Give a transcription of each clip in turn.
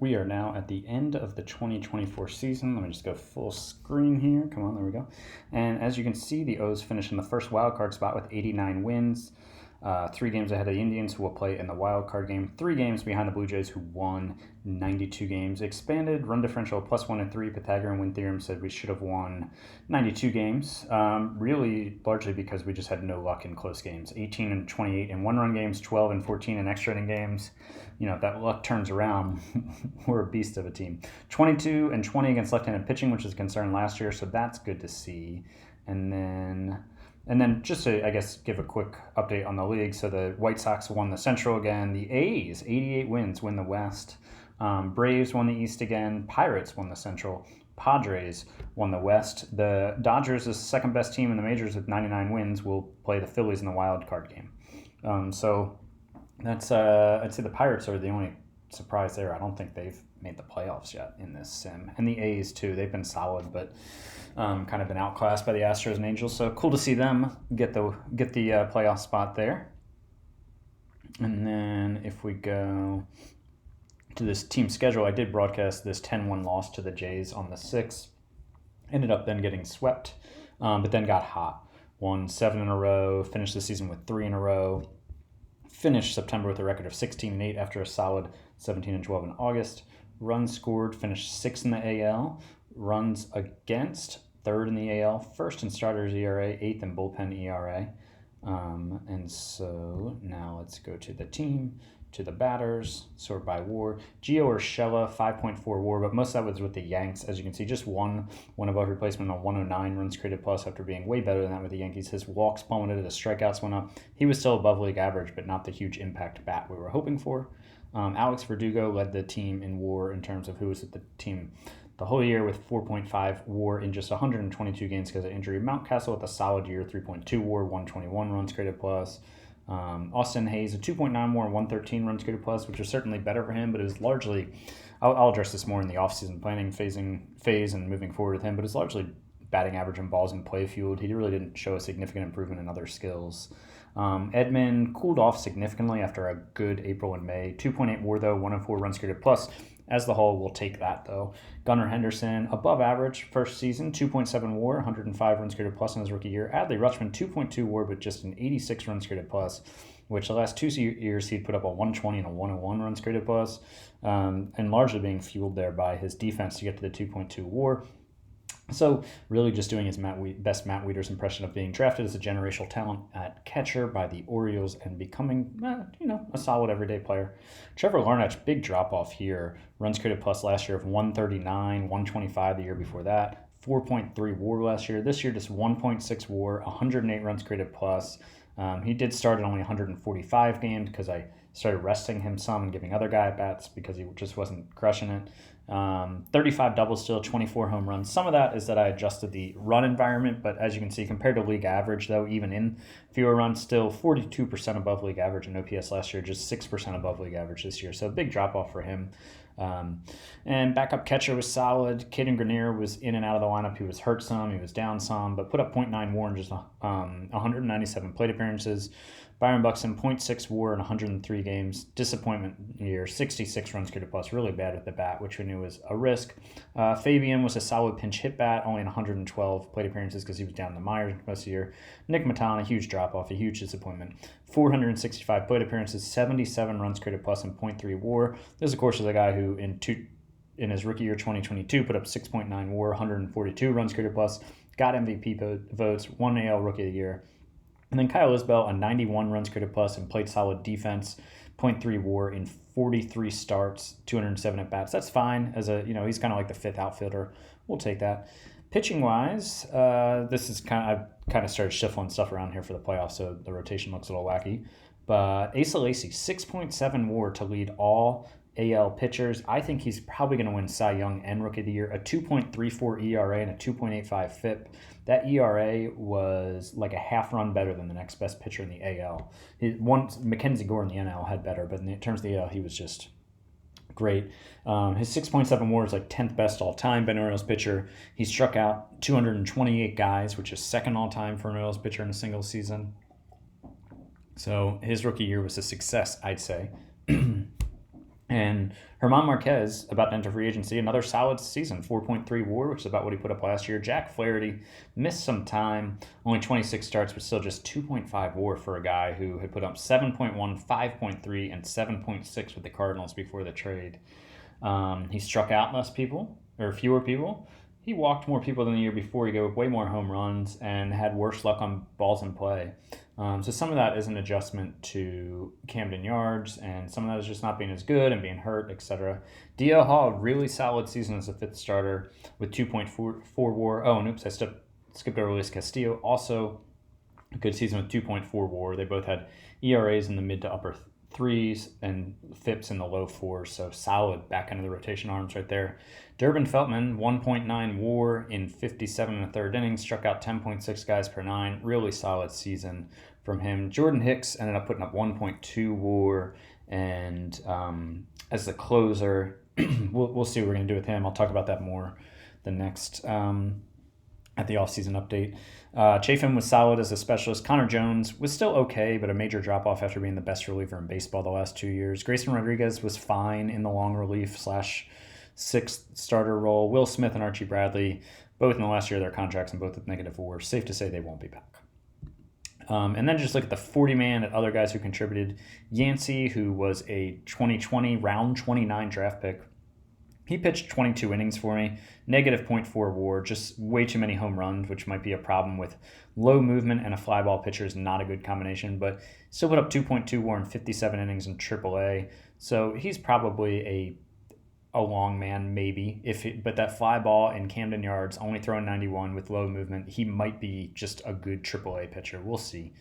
We are now at the end of the 2024 season. Let me just go full screen here. Come on, there we go. And as you can see, the O's finished in the first wildcard spot with 89 wins. 3 games ahead of the Indians, who will play in the wild card game. 3 games behind the Blue Jays, who won 92 games. Expanded run differential +1 and 3. Pythagorean win theorem said we should have won 92 games. Really, largely because we just had no luck in close games. 18 and 28 in one-run games, 12 and 14 in extra inning games. You know, if that luck turns around, we're a beast of a team. 22 and 20 against left-handed pitching, which was a concern last year, so that's good to see. And then just to, I guess, give a quick update on the league. So the White Sox won the Central again. The A's, 88 wins, win the West. Braves won the East again. Pirates won the Central. Padres won the West. The Dodgers, the second best team in the majors with 99 wins, will play the Phillies in the wild card game. So that's I'd say the Pirates are the only surprise there. I don't think they've made the playoffs yet in this sim. And the A's too. They've been solid, but kind of been outclassed by the Astros and Angels. So cool to see them get the playoff spot there. And then if we go to this team schedule, I did broadcast this 10-1 loss to the Jays on the 6th. Ended up then getting swept, but then got hot. Won 7 in a row, finished the season with 3 in a row. Finished September with a record of 16-8 after a solid 17-12 in August. Runs scored, finished 6th in the AL. Runs against, 3rd in the AL. 1st in starters ERA, 8th in bullpen ERA. And so now let's go to the team, to the batters, sort by WAR. Gio Urshela, 5.4 WAR, but most of that was with the Yanks. As you can see, just one above replacement on 109 runs created plus after being way better than that with the Yankees. His walks plummeted, his strikeouts went up. He was still above league average, but not the huge impact bat we were hoping for. Alex Verdugo led the team in WAR in terms of who was at the team the whole year with 4.5 WAR in just 122 games because of injury. Mountcastle with a solid year, 3.2 WAR, 121 runs created plus. Austin Hayes, a 2.9 WAR, 113 runs created plus, which was certainly better for him, but it was largely, I'll address this more in the offseason planning phase and moving forward with him, but it's largely batting average and balls in play fueled. He really didn't show a significant improvement in other skills. Edman cooled off significantly after a good April and May. 2.8 WAR though, 104 runs created plus. As the whole, we'll take that though. Gunnar Henderson, above average first season, 2.7 WAR, 105 runs created plus in his rookie year. Adley Rutschman, 2.2 WAR, but just an 86 runs created plus, which the last 2 years he'd put up a 120 and a 101 runs created plus, and largely being fueled there by his defense to get to the 2.2 WAR. So really just doing his best Matt Wieters impression of being drafted as a generational talent at catcher by the Orioles and becoming, a solid everyday player. Trevor Larnach, big drop-off here. Runs created plus last year of 139, 125 the year before that. 4.3 WAR last year. This year just 1.6 WAR, 108 runs created plus. He did start at only 145 games because I started resting him some and giving other guy at bats because he just wasn't crushing it. 35 doubles still, 24 home runs. Some of that is that I adjusted the run environment, but as you can see, compared to league average, though, even in fewer runs, still 42% above league average in OPS last year, just 6% above league average this year. So a big drop-off for him. And backup catcher was solid. Caden Grenier was in and out of the lineup. He was hurt some, he was down some, but put up 0.9 WAR in just 197 plate appearances. Byron Buxton, 0.6 WAR in 103 games. Disappointment year, 66 runs created plus. Really bad at the bat, which we knew was a risk. Fabian was a solid pinch hit bat, only in 112 plate appearances because he was down in the Myers most of the year. Nick Maton, a huge drop-off, a huge disappointment. 465 plate appearances, 77 runs created plus, and 0.3 WAR. This, of course, is a guy who in his rookie year 2022 put up 6.9 WAR, 142 runs created plus, got MVP votes, won AL Rookie of the Year. And then Kyle Isbell, a 91 runs created plus and played solid defense, 0.3 WAR in 43 starts, 207 at bats. That's fine as he's kind of like the 5th outfielder. We'll take that. Pitching wise, this is I've kind of started shuffling stuff around here for the playoffs, so the rotation looks a little wacky. But Asa Lacy, 6.7 WAR to lead all AL pitchers. I think he's probably going to win Cy Young and Rookie of the Year. A 2.34 ERA and a 2.85 FIP. That ERA was like a half run better than the next best pitcher in the AL. Mackenzie Gore in the NL had better, but in terms of the AL, he was just great. His 6.7 WAR is like 10th best all time by an Orioles pitcher. He struck out 228 guys, which is second all time for an Orioles pitcher in a single season. So his rookie year was a success, I'd say. And Herman Marquez, about to enter free agency, another solid season, 4.3 WAR, which is about what he put up last year. Jack Flaherty missed some time, only 26 starts, but still just 2.5 WAR for a guy who had put up 7.1, 5.3, and 7.6 with the Cardinals before the trade. He struck out less people, or fewer people. He walked more people than the year before. He gave way more home runs and had worse luck on balls in play. So some of that is an adjustment to Camden Yards, and some of that is just not being as good and being hurt, etc. DL Hall, really solid season as a fifth starter with 2.4 WAR. Oh, and oops, I skipped over Luis Castillo. Also, a good season with 2.4 WAR. They both had ERAs in the mid to upper threes and FIPS in the low fours, so solid back end of the rotation arms right there. Durbin Feltman, 1.9 WAR in 57 and a third innings, struck out 10.6 guys per nine. Really solid season from him. Jordan Hicks ended up putting up 1.2 WAR, and as the closer, we'll see what we're going to do with him. I'll talk about that more the next at the offseason update. Chafin was solid as a specialist. Connor Jones was still okay, but a major drop-off after being the best reliever in baseball the last 2 years. Grayson Rodriguez was fine in the long relief / sixth starter role. Will Smith and Archie Bradley, both in the last year of their contracts and both with negative WAR. Safe to say they won't be back. And then just look at the 40-man at other guys who contributed. Yancey, who was a 2020 round 29 draft pick, he pitched 22 innings for me, negative 0.4 WAR, just way too many home runs, which might be a problem with low movement, and a fly ball pitcher is not a good combination, but still put up 2.2 WAR in 57 innings in AAA. So he's probably a long man, maybe. But that fly ball in Camden Yards, only throwing 91 with low movement, he might be just a good AAA pitcher. We'll see.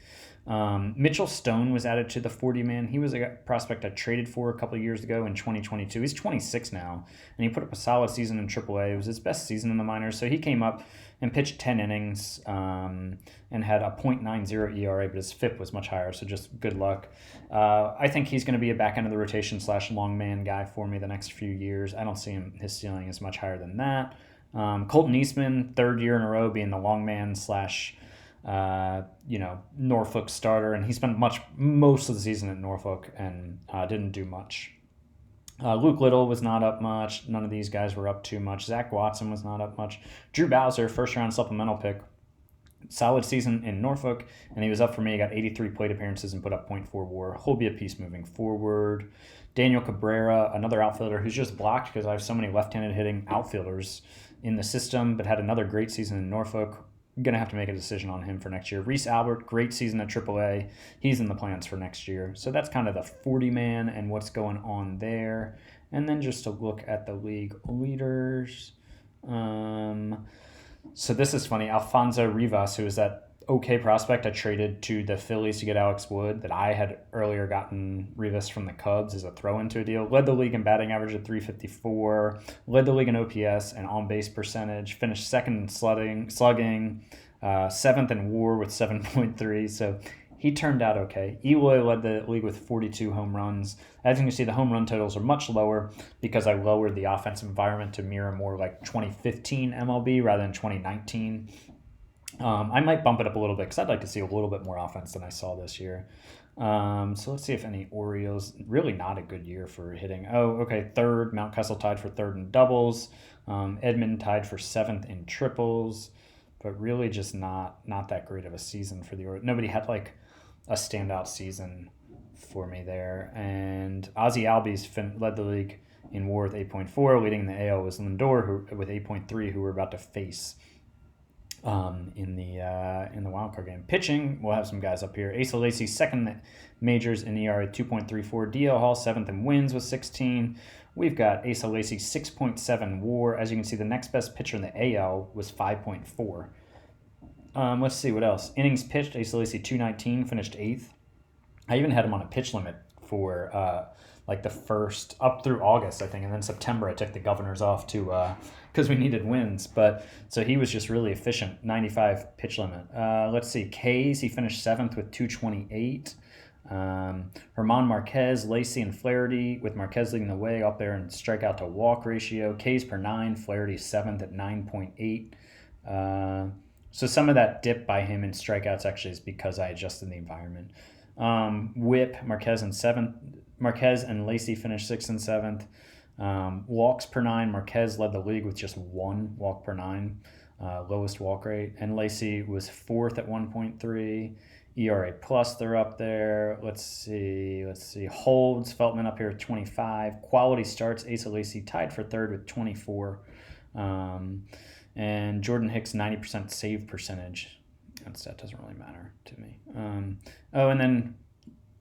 Mitchell Stone was added to the 40-man. He was a prospect I traded for a couple of years ago in 2022. He's 26 now, and he put up a solid season in AAA. It was his best season in the minors, so he came up and pitched 10 innings and had a .90 ERA, but his FIP was much higher, so just good luck. I think he's going to be a back end of the rotation / long man guy for me the next few years. I don't see his ceiling is much higher than that. Colton Eastman, third year in a row being the long man / Norfolk starter, and he spent most of the season at Norfolk and didn't do much. Luke Little was not up much. None of these guys were up too much. Zach Watson was not up much. Drew Bowser, first round supplemental pick, solid season in Norfolk, and he was up for me. He got 83 plate appearances and put up 0.4 WAR. He'll be a piece moving forward. Daniel Cabrera, another outfielder who's just blocked because I have so many left-handed hitting outfielders in the system, but had another great season in Norfolk. Going to have to make a decision on him for next year. Reese Albert, great season at AAA. He's in the plans for next year. So that's kind of the 40-man and what's going on there. And then just to look at the league leaders. So this is funny. Alfonso Rivas, who is that okay prospect I traded to the Phillies to get Alex Wood, that I had earlier gotten Rivas from the Cubs as a throw into a deal, led the league in batting average at .354, led the league in OPS and on-base percentage, finished second in slugging, seventh in WAR with 7.3, so he turned out okay. Eloy led the league with 42 home runs. As you can see, the home run totals are much lower because I lowered the offensive environment to mirror more like 2015 MLB rather than 2019. I might bump it up a little bit because I'd like to see a little bit more offense than I saw this year. So let's see if any Orioles, really not a good year for hitting. Oh, okay, third. Mount Kessel tied for third in doubles. Edmond tied for seventh in triples, but really just not that great of a season for the Orioles. Nobody had like a standout season for me there. And Ozzie Albies led the league in WAR with 8.4. Leading the AL was Lindor with 8.3, who we're about to face in the wild card game. Pitching, we'll have some guys up here. Asa Lacy, second majors in ERA 2.34. DL Hall, seventh in wins with 16. We've got Asa Lacy, 6.7 WAR. As you can see, the next best pitcher in the AL was 5.4. Let's see what else. Innings pitched, Asa Lacy 219, finished 8th. I even had him on a pitch limit for like the first, up through August, I think, and then September I took the Governors off to because we needed wins. But so he was just really efficient, 95 pitch limit. Let's see, K's, he finished 7th with 228. Herman Marquez, Lacy, and Flaherty, with Marquez leading the way up there in strikeout to walk ratio. K's per 9, Flaherty 7th at 9.8. So some of that dip by him in strikeouts actually is because I adjusted the environment. Whip, Marquez Marquez and Lacey finished 6th and 7th. Walks per 9, Marquez led the league with just 1 walk per 9, lowest walk rate. And Lacey was 4th at 1.3. ERA plus, they're up there. Let's see. Holds, Feltman up here at 25. Quality starts, Asa Lacey tied for 3rd with 24. And Jordan Hicks, 90% save percentage. That stat doesn't really matter to me. And then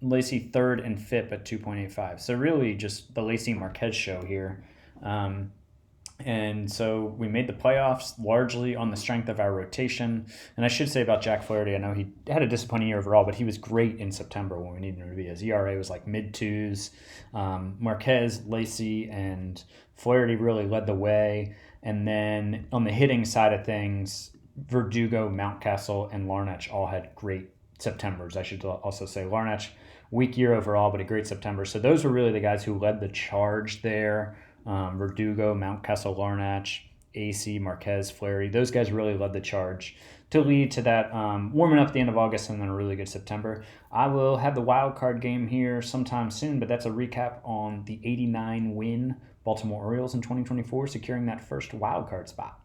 Lacey 3rd and 5th at 2.85. So really just the Lacey Marquez show here. And so we made the playoffs largely on the strength of our rotation. And I should say about Jack Flaherty, I know he had a disappointing year overall, but he was great in September when we needed him to be. His ERA was like mid-2s. Marquez, Lacey, and Flaherty really led the way. And then on the hitting side of things, Verdugo, Mountcastle, and Larnach all had great Septembers. I should also say Larnach, weak year overall, but a great September. So those were really the guys who led the charge there. Verdugo, Mountcastle, Larnach, AC, Marquez, Flaherty. Those guys really led the charge to lead to that warming up at the end of August and then a really good September. I will have the wild card game here sometime soon, but that's a recap on the 89 win Baltimore Orioles in 2024, securing that first wild card spot.